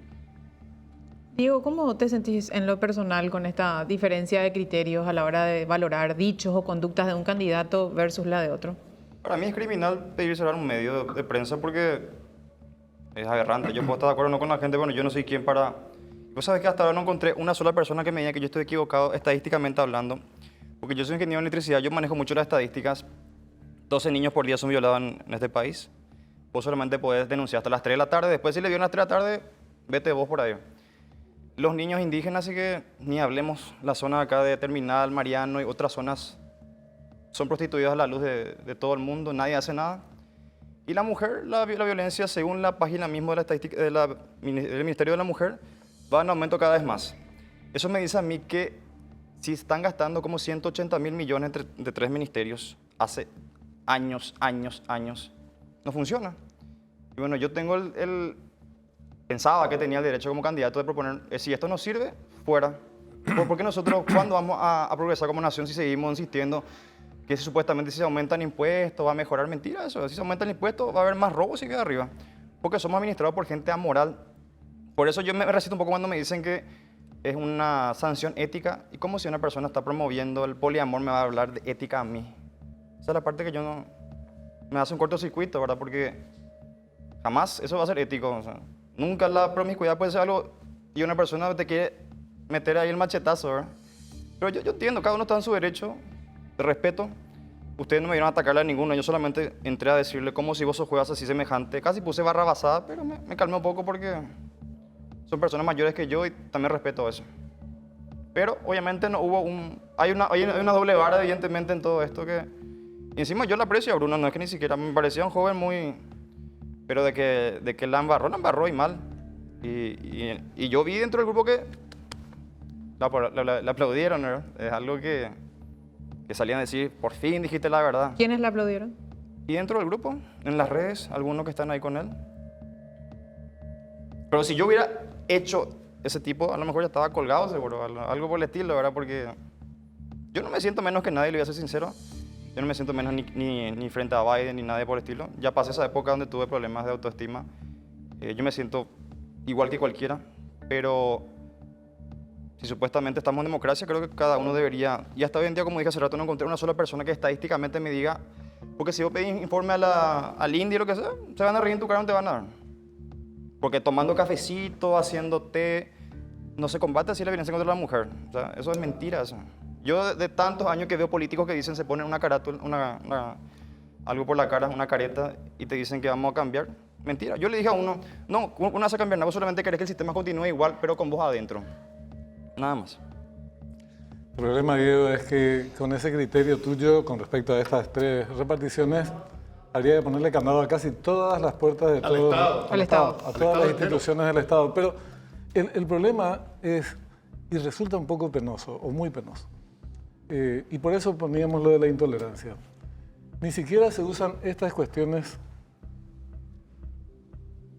Diego, ¿cómo te sentís en lo personal con esta diferencia de criterios a la hora de valorar dichos o conductas de un candidato versus la de otro? Para mí es criminal pedir cerrar un medio de prensa porque es aberrante. Yo puedo estar de acuerdo o no con la gente, bueno, yo no soy quien para... Vos sabés que hasta ahora no encontré una sola persona que me diga que yo estoy equivocado estadísticamente hablando, porque yo soy ingeniero en electricidad, yo manejo mucho las estadísticas. 12 niños por día son violados en este país. Vos solamente podés denunciar hasta las 3 de la tarde, después si le violan a las 3 de la tarde, vete vos por ahí. Los niños indígenas, así que ni hablemos, la zona acá de Terminal, Mariano y otras zonas son prostituidas a la luz de todo el mundo, nadie hace nada. Y la mujer, la violencia, según la página misma de la estadística del Ministerio de la Mujer, va en aumento cada vez más. Eso me dice a mí que si están gastando como 180 mil millones de 3 ministerios hace años, no funciona. Y bueno, yo tengo pensaba que tenía el derecho como candidato de proponer, si esto no sirve, fuera. Porque nosotros, ¿cuándo vamos a progresar como nación si seguimos insistiendo que supuestamente si se aumentan impuestos va a mejorar? Mentira eso. Si se aumentan impuestos va a haber más robos y queda arriba. Porque somos administrados por gente amoral. Por eso yo me resisto un poco cuando me dicen que es una sanción ética. Y como si una persona está promoviendo el poliamor me va a hablar de ética a mí. Esa es la parte que yo no... Me hace un cortocircuito, ¿verdad? Porque jamás eso va a ser ético. O sea, nunca la promiscuidad puede ser algo y una persona te quiere meter ahí el machetazo, ¿verdad? Pero yo entiendo, cada uno está en su derecho de respeto. Ustedes no me vieron a atacarle a ninguno, yo solamente entré a decirle como si vos juegas así semejante. Casi puse barra basada, pero me calmé un poco porque son personas mayores que yo y también respeto eso. Pero obviamente no hubo hay una doble vara evidentemente en todo esto que... Y encima yo la aprecio a Bruno, no es que ni siquiera me parecía un joven muy... Pero de que la embarró y mal. Y yo vi dentro del grupo que la aplaudieron, ¿verdad? Es algo que salían a decir, por fin dijiste la verdad. ¿Quiénes la aplaudieron? Y dentro del grupo, en las redes, algunos que están ahí con él. Pero si yo hubiera hecho ese tipo, a lo mejor ya estaba colgado seguro, algo por el estilo, ¿verdad? Porque yo no me siento menos que nadie, le voy a ser sincero. Yo no me siento menos ni frente a Biden ni nadie por el estilo. Ya pasé esa época donde tuve problemas de autoestima. Yo me siento igual que cualquiera, pero Si supuestamente estamos en democracia, creo que cada uno debería, y hasta hoy en día, como dije hace rato, no encontré una sola persona que estadísticamente me diga, porque si vos pedís informe al INDI o lo que sea, se van a reír en tu cara, no te van a dar. Porque tomando cafecito, haciendo té, no se combate así la violencia contra la mujer. O sea, eso es mentira. Eso. Yo de tantos años que veo políticos que dicen, se ponen una carátula, algo por la cara, una careta, y te dicen que vamos a cambiar. Mentira. Yo le dije a uno, no, uno no hace cambiar nada, vos solamente querés que el sistema continúe igual, pero con vos adentro. Nada más. El problema, Diego, es que con ese criterio tuyo, con respecto a estas 3 reparticiones, habría que ponerle candado a casi todas las puertas de todo Al Estado. a todas las instituciones del Estado. Pero el problema es, y resulta un poco penoso, o muy penoso, y por eso poníamos lo de la intolerancia. Ni siquiera se usan estas cuestiones,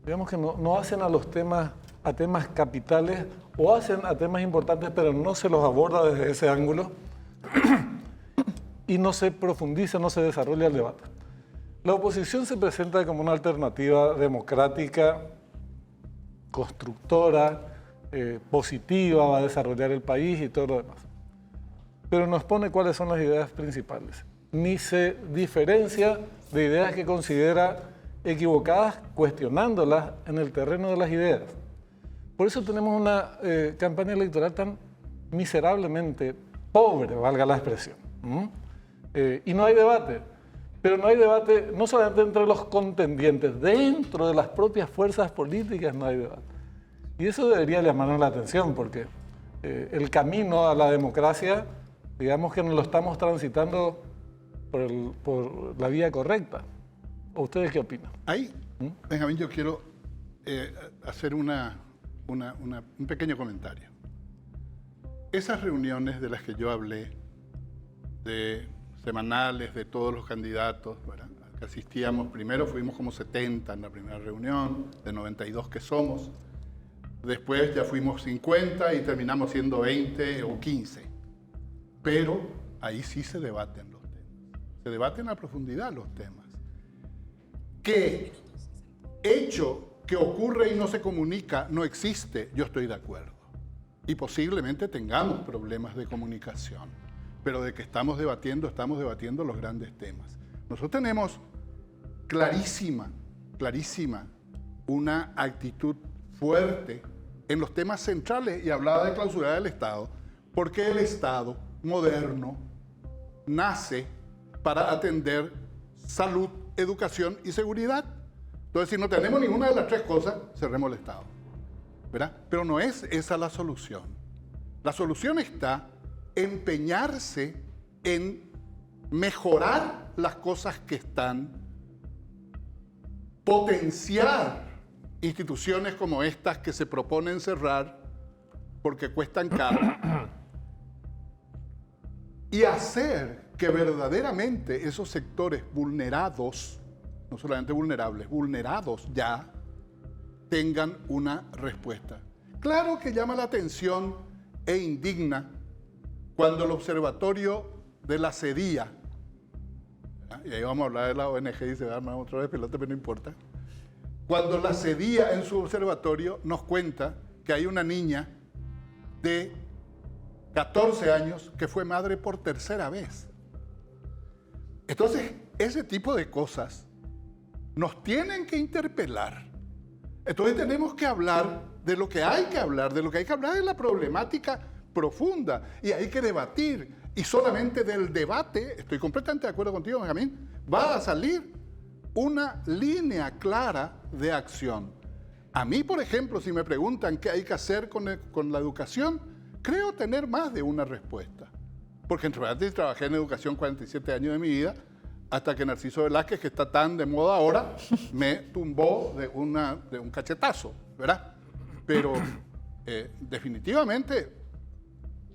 digamos que no hacen a los temas, a temas capitales, o hacen a temas importantes, pero no se los aborda desde ese ángulo, y no se profundiza, no se desarrolla el debate. La oposición se presenta como una alternativa democrática, constructora, positiva, va a desarrollar el país y todo lo demás. Pero nos pone cuáles son las ideas principales. Ni se diferencia de ideas que considera equivocadas, cuestionándolas en el terreno de las ideas. Por eso tenemos una campaña electoral tan miserablemente pobre, valga la expresión. Y no hay debate. Pero no hay debate no solamente entre los contendientes, dentro de las propias fuerzas políticas no hay debate. Y eso debería llamarnos la atención, porque el camino a la democracia, digamos que no lo estamos transitando por la vía correcta. ¿O ustedes qué opinan? Ahí, Benjamín, yo quiero hacer un pequeño comentario. Esas reuniones de las que yo hablé, de semanales de todos los candidatos, ¿verdad?, que asistíamos, primero fuimos como 70 en la primera reunión, de 92 que somos, después ya fuimos 50 y terminamos siendo 20 o 15. Pero ahí sí se debaten los temas, se debaten a profundidad los temas. Que hecho que ocurre y no se comunica no existe, yo estoy de acuerdo. Y posiblemente tengamos problemas de comunicación. Pero de que estamos debatiendo los grandes temas. Nosotros tenemos clarísima, una actitud fuerte en los temas centrales, y hablaba de clausurar el Estado, porque el Estado moderno nace para atender salud, educación y seguridad. Entonces, si no tenemos ninguna de las 3 cosas, cerremos el Estado, ¿verdad? Pero no es esa la solución. La solución está empeñarse en mejorar las cosas que están, potenciar instituciones como estas que se proponen cerrar porque cuestan caro, y hacer que verdaderamente esos sectores vulnerados, no solamente vulnerables, vulnerados ya, tengan una respuesta. Claro que llama la atención e indigna cuando el observatorio de la CEDIA, y ahí vamos a hablar de la ONG y se va a armar otra vez pelota, pero no importa, cuando la CEDIA en su observatorio nos cuenta que hay una niña de 14 años que fue madre por 3ª vez. Entonces, ese tipo de cosas nos tienen que interpelar. Entonces tenemos que hablar de lo que hay que hablar, de lo que hay que hablar es la problemática profunda, y hay que debatir, y solamente del debate, estoy completamente de acuerdo contigo, Benjamín, va a salir una línea clara de acción. A mí, por ejemplo, si me preguntan qué hay que hacer con la educación, creo tener más de una respuesta, porque en realidad trabajé en educación 47 años de mi vida, hasta que Narciso Velázquez, que está tan de moda ahora, me tumbó de un cachetazo, ¿verdad? Pero definitivamente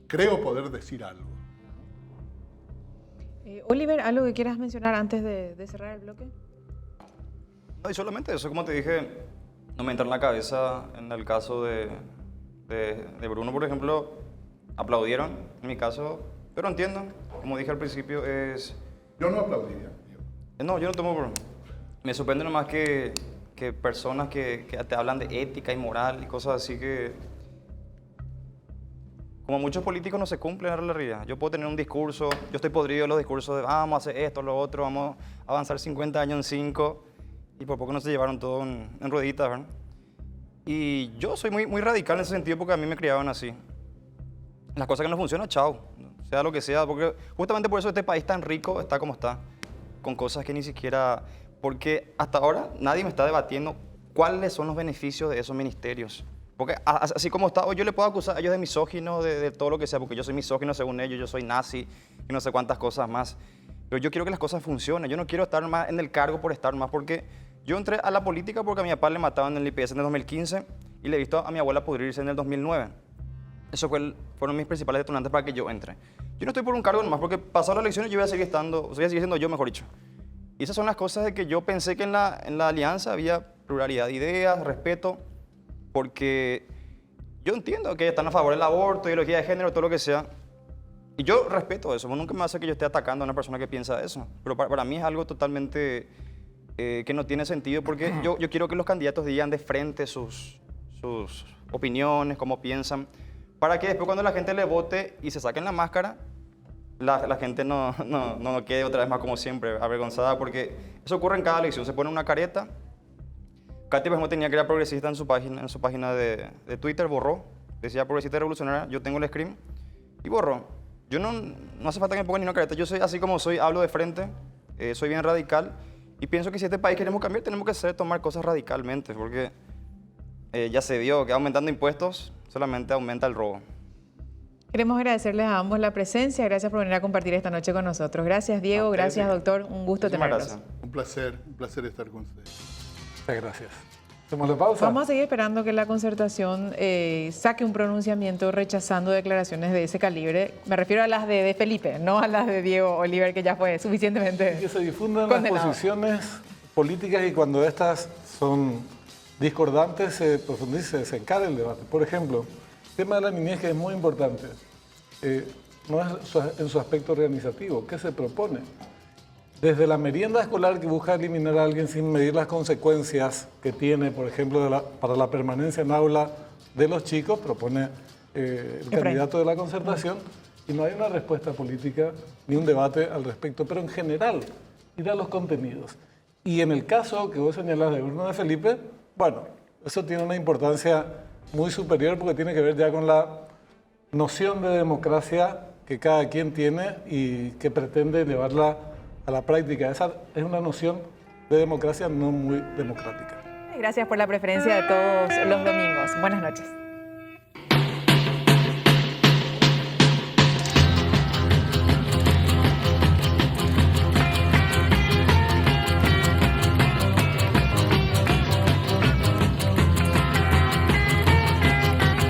creo poder decir algo. Oliver, ¿algo que quieras mencionar antes de cerrar el bloque? No, y solamente eso, como te dije, no me entra en la cabeza en el caso de Bruno, por ejemplo, aplaudieron en mi caso, pero entiendo, como dije al principio, es... Yo no aplaudiría. No, yo no tomo por... Me sorprende nomás que personas que te hablan de ética y moral y cosas así que... como muchos políticos no se cumplen en la realidad. Yo puedo tener un discurso, yo estoy podrido de los discursos de vamos a hacer esto, lo otro, vamos a avanzar 50 años en 5, y por poco no se llevaron todo en rueditas, ¿verdad? Y yo soy muy radical en ese sentido porque a mí me criaban así. Las cosas que no funcionan, chao, sea lo que sea, porque justamente por eso este país tan rico está como está, con cosas que ni siquiera... Porque hasta ahora nadie me está debatiendo cuáles son los beneficios de esos ministerios. Porque así como está, hoy yo le puedo acusar a ellos de misógino, de todo lo que sea, porque yo soy misógino según ellos, yo soy nazi y no sé cuántas cosas más. Pero yo quiero que las cosas funcionen, yo no quiero estar más en el cargo por estar más, porque yo entré a la política porque a mi papá le mataban en el IPS en el 2015 y le he visto a mi abuela pudrirse en el 2009. Esos fueron mis principales detonantes para que yo entre. Yo no estoy por un cargo nomás, porque pasado las elecciones yo voy a seguir siendo yo, mejor dicho. Y esas son las cosas de que yo pensé que en la alianza había pluralidad de ideas, respeto, porque yo entiendo que están a favor del aborto, ideología de género, todo lo que sea. Y yo respeto eso, nunca me hace que yo esté atacando a una persona que piensa eso. Pero para mí es algo totalmente que no tiene sentido, porque yo quiero que los candidatos digan de frente sus opiniones, cómo piensan, para que después cuando la gente le vote y se saquen la máscara, la gente no quede otra vez más como siempre, avergonzada, porque eso ocurre en cada elección. Se pone una careta. Katy, por ejemplo, tenía que era progresista en su página de Twitter, borró. Decía progresista revolucionaria, yo tengo el screen, y borró. Yo no hace falta que me ponga ni una careta. Yo soy así como soy, hablo de frente, soy bien radical, y pienso que si este país queremos cambiar, tenemos que tomar cosas radicalmente, porque ya se vio que aumentando impuestos solamente aumenta el robo. Queremos agradecerles a ambos la presencia. Gracias por venir a compartir esta noche con nosotros. Gracias, Diego. Gracias, doctor. Un gusto tenerlos. Gracias. Un placer estar con ustedes. Muchas gracias. ¿Hacemos la pausa? Vamos a seguir esperando que la Concertación saque un pronunciamiento rechazando declaraciones de ese calibre. Me refiero a las de Felipe, no a las de Diego Oliver, que ya fue suficientemente Que se difundan condenado. las posiciones políticas y cuando estas son discordantes se profundice, se encare el debate. Por ejemplo, el tema de la niñez, que es muy importante, no es en su aspecto organizativo. ¿Qué se propone? Desde la merienda escolar, que busca eliminar a alguien sin medir las consecuencias que tiene, por ejemplo, para la permanencia en aula de los chicos, propone el candidato de la Concertación, y no hay una respuesta política ni un debate al respecto, pero en general, ir a los contenidos. Y en el caso que vos señalás del gobierno de Felipe, bueno, eso tiene una importancia muy superior porque tiene que ver ya con la noción de democracia que cada quien tiene y que pretende llevarla a la práctica. Esa es una noción de democracia no muy democrática. Gracias por la preferencia de todos los domingos. Buenas noches.